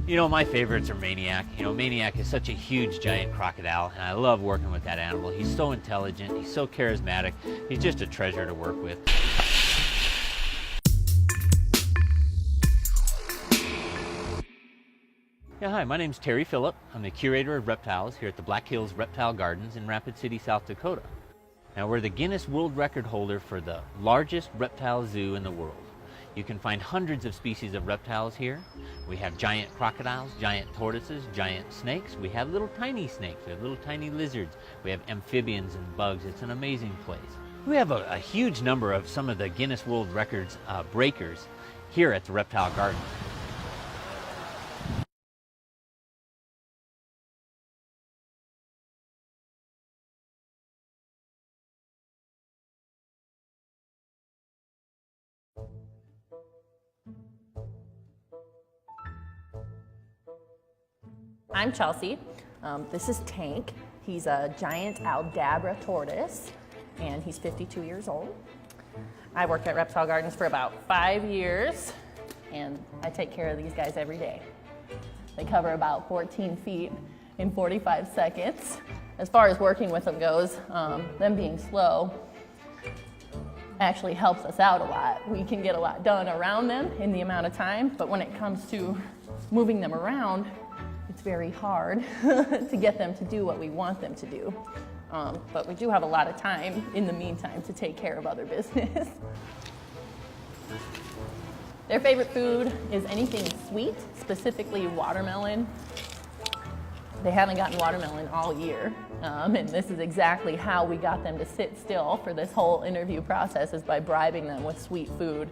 You know, my favorites are Maniac. You know, Maniac is such a huge, giant crocodile, and I love working with that animal. He's so intelligent, he's so charismatic, he's just a treasure to work with. Yeah, hi, my name's Terry Phillip. I'm the curator of reptiles here at the Black Hills Reptile Gardens in Rapid City, South Dakota. Now, we're the Guinness World Record holder for the largest reptile zoo in the world. You can find hundreds of species of reptiles here. We have giant crocodiles, giant tortoises, giant snakes. We have little tiny snakes, we have little tiny lizards. We have amphibians and bugs. It's an amazing place. We have a huge number of some of the Guinness World Records breakers here at the Reptile Gardens. I'm Chelsea. This is Tank. He's a giant Aldabra tortoise, and he's 52 years old. I worked at Reptile Gardens for about 5 years, and I take care of these guys every day. They cover about 14 feet in 45 seconds. As far as working with them goes, them being slow actually helps us out a lot. We can get a lot done around them in the amount of time, but when it comes to moving them around, it's very hard to get them to do what we want them to do. But we do have a lot of time in the meantime to take care of other business. Their favorite food is anything sweet, specifically watermelon. They haven't gotten watermelon all year, and this is exactly how we got them to sit still for this whole interview process, is by bribing them with sweet food.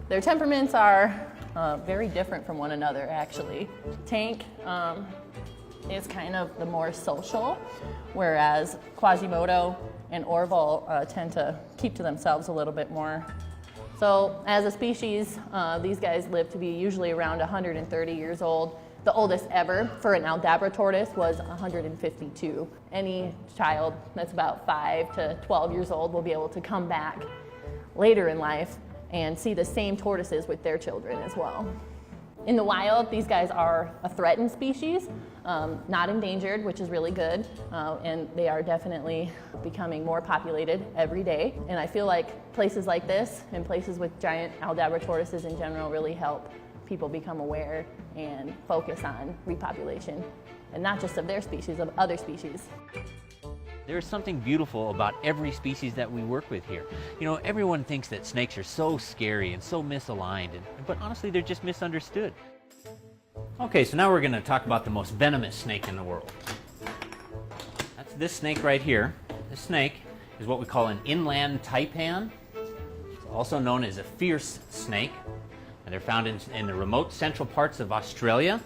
Their temperaments are very different from one another, actually. Tank is kind of the more social, whereas Quasimodo and Orville tend to keep to themselves a little bit more. So as a species, these guys live to be usually around 130 years old. The oldest ever for an Aldabra tortoise was 152. Any child that's about 5 to 12 years old will be able to come back later in life and see the same tortoises with their children as well. In the wild, these guys are a threatened species, not endangered, which is really good, and they are definitely becoming more populated every day. And I feel like places like this and places with giant Aldabra tortoises in general really help people become aware and focus on repopulation, and not just of their species, of other species. There is something beautiful about every species that we work with here. You know, everyone thinks that snakes are so scary and so misaligned, but honestly, they're just misunderstood. Okay, so now we're going to talk about the most venomous snake in the world. That's this snake right here. This snake is what we call an inland taipan. It's also known as a fierce snake, and they're found in the remote central parts of Australia.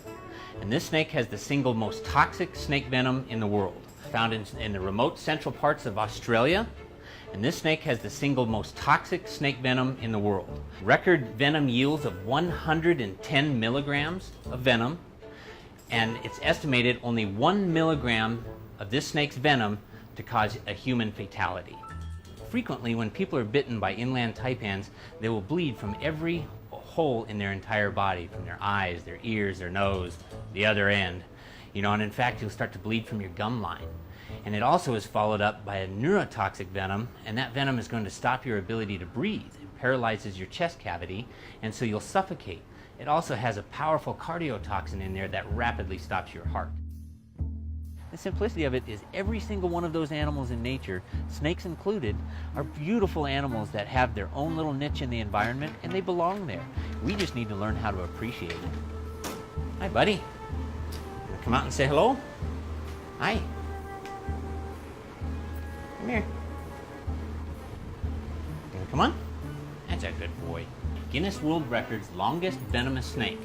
And this snake has the single most toxic snake venom in the world. Found in the remote central parts of Australia, and this snake has the single most toxic snake venom in the world. Record venom yields of 110 milligrams of venom, and it's estimated only 1 milligram of this snake's venom to cause a human fatality. Frequently, when people are bitten by inland taipans, they will bleed from every hole in their entire body, from their eyes, their ears, their nose, the other end. You know, and in fact, you'll start to bleed from your gum line. And it also is followed up by a neurotoxic venom, and that venom is going to stop your ability to breathe. It paralyzes your chest cavity, and so you'll suffocate. It also has a powerful cardiotoxin in there that rapidly stops your heart. The simplicity of it is every single one of those animals in nature, snakes included, are beautiful animals that have their own little niche in the environment, and they belong there. We just need to learn how to appreciate it. Hi, buddy. Come out and say hello. Hi. Come here. Come on. That's a good boy. Guinness World Record's longest venomous snake,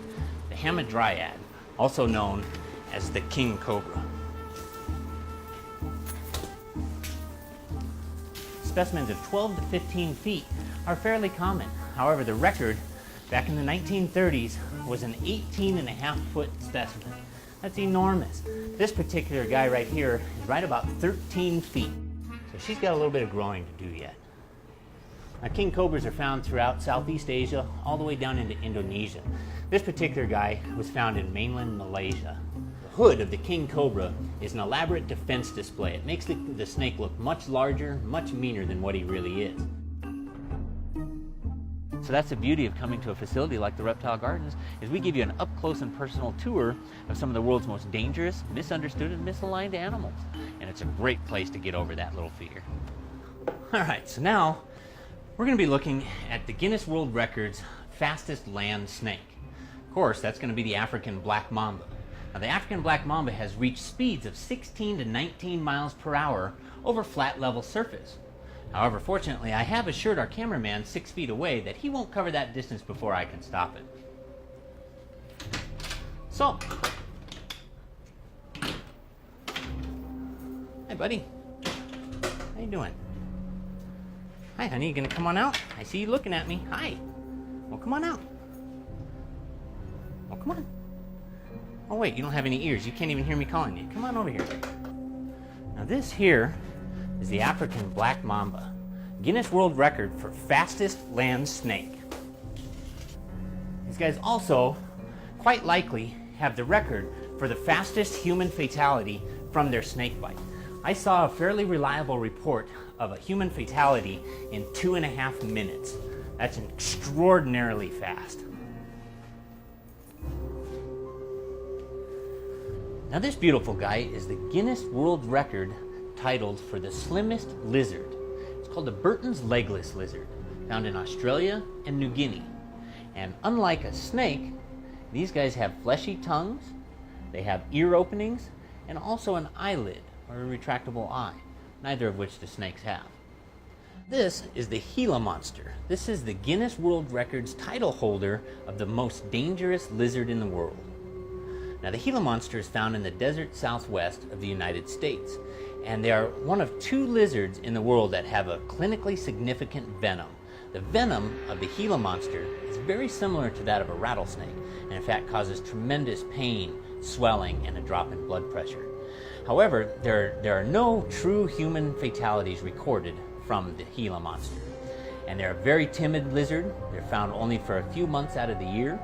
the hamadryad, also known as the king cobra. Specimens of 12 to 15 feet are fairly common. However, the record back in the 1930s was an 18.5-foot specimen. That's enormous. This particular guy right here is right about 13 feet. So she's got a little bit of growing to do yet. Now, king cobras are found throughout Southeast Asia, all the way down into Indonesia. This particular guy was found in mainland Malaysia. The hood of the king cobra is an elaborate defense display. It makes the snake look much larger, much meaner than what he really is. So that's the beauty of coming to a facility like the Reptile Gardens, is we give you an up-close and personal tour of some of the world's most dangerous, misunderstood, and misaligned animals. And it's a great place to get over that little fear. All right, so now we're going to be looking at the Guinness World Records fastest land snake. Of course, that's going to be the African black mamba. Now, the African black mamba has reached speeds of 16 to 19 miles per hour over flat level surface. However, fortunately, I have assured our cameraman 6 feet away that he won't cover that distance before I can stop it. So, hi buddy, how you doing? Hi honey, you gonna come on out? I see you looking at me. Hi. Well, come on out. Oh, come on. Oh wait, you don't have any ears. You can't even hear me calling you. Come on over here. Now this here is the African black mamba, Guinness World Record for fastest land snake. These guys also quite likely have the record for the fastest human fatality from their snake bite. I saw a fairly reliable report of a human fatality in 2.5 minutes. That's extraordinarily fast. Now this beautiful guy is the Guinness World Record titled for the slimmest lizard. It's called the Burton's legless lizard, found in Australia and New Guinea. And unlike a snake, these guys have fleshy tongues, they have ear openings, and also an eyelid, or a retractable eye, neither of which the snakes have. This is the Gila monster. This is the Guinness World Records title holder of the most dangerous lizard in the world. Now, the Gila monster is found in the desert southwest of the United States, and they are one of 2 lizards in the world that have a clinically significant venom. The venom of the Gila monster is very similar to that of a rattlesnake, and in fact causes tremendous pain, swelling, and a drop in blood pressure. However, there are no true human fatalities recorded from the Gila monster. And they're a very timid lizard. They're found only for a few months out of the year.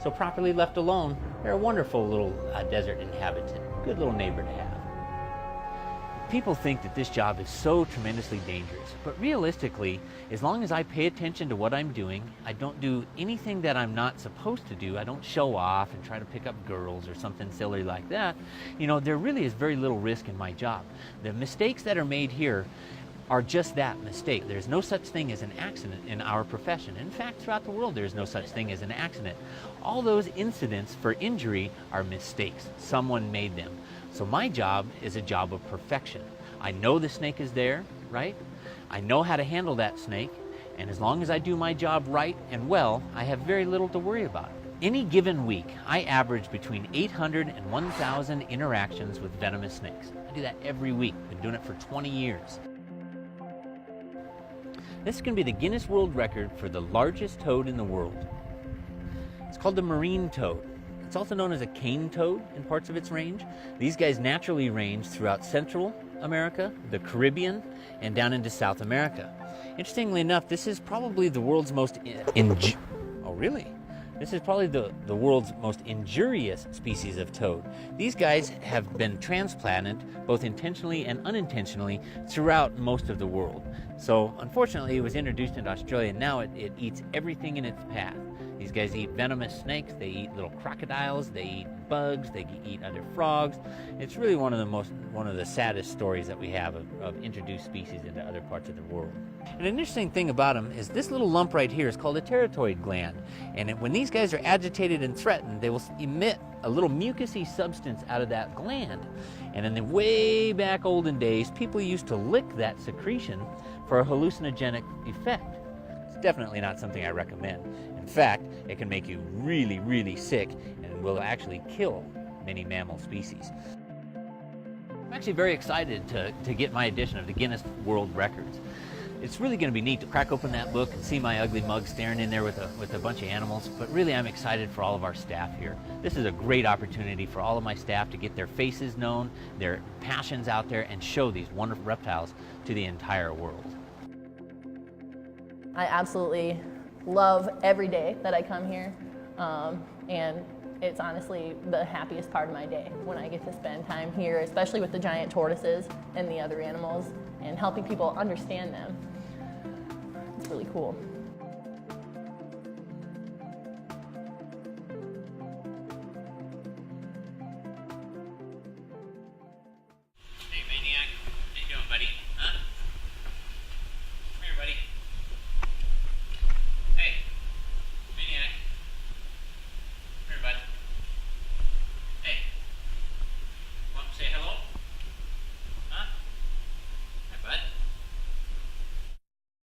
So properly left alone, they're a wonderful little desert inhabitant. Good little neighbor to have. People think that this job is so tremendously dangerous, but realistically, as long as I pay attention to what I'm doing, I don't do anything that I'm not supposed to do. I don't show off and try to pick up girls or something silly like that. You know, there really is very little risk in my job. The mistakes that are made here are just that, mistake. There's no such thing as an accident in our profession. In fact, throughout the world, there's no such thing as an accident. All those incidents for injury are mistakes. Someone made them. So my job is a job of perfection. I know the snake is there, right? I know how to handle that snake, and as long as I do my job right and well, I have very little to worry about. Any given week, I average between 800 and 1,000 interactions with venomous snakes. I do that every week. Been doing it for 20 years. This is going to be the Guinness World Record for the largest toad in the world. It's called the marine toad. It's also known as a cane toad in parts of its range. These guys naturally range throughout Central America, the Caribbean, and down into South America. Interestingly enough, this is probably the world's most This is probably the world's most injurious species of toad. These guys have been transplanted, both intentionally and unintentionally, throughout most of the world. So, unfortunately, it was introduced into Australia, and now it eats everything in its path. These guys eat venomous snakes, they eat little crocodiles, they eat bugs, they eat other frogs. It's really one of the saddest stories that we have of introduced species into other parts of the world. And an interesting thing about them is this little lump right here is called a pterygoid gland. And when these guys are agitated and threatened, they will emit a little mucousy substance out of that gland. And in the way back olden days, people used to lick that secretion for a hallucinogenic effect. It's definitely not something I recommend. In fact, it can make you really, really sick and will actually kill many mammal species. I'm actually very excited to get my edition of the Guinness World Records. It's really going to be neat to crack open that book and see my ugly mug staring in there with a bunch of animals, but really I'm excited for all of our staff here. This is a great opportunity for all of my staff to get their faces known, their passions out there, and show these wonderful reptiles to the entire world. I absolutely love every day that I come here, and it's honestly the happiest part of my day when I get to spend time here, especially with the giant tortoises and the other animals, and helping people understand them. It's really cool.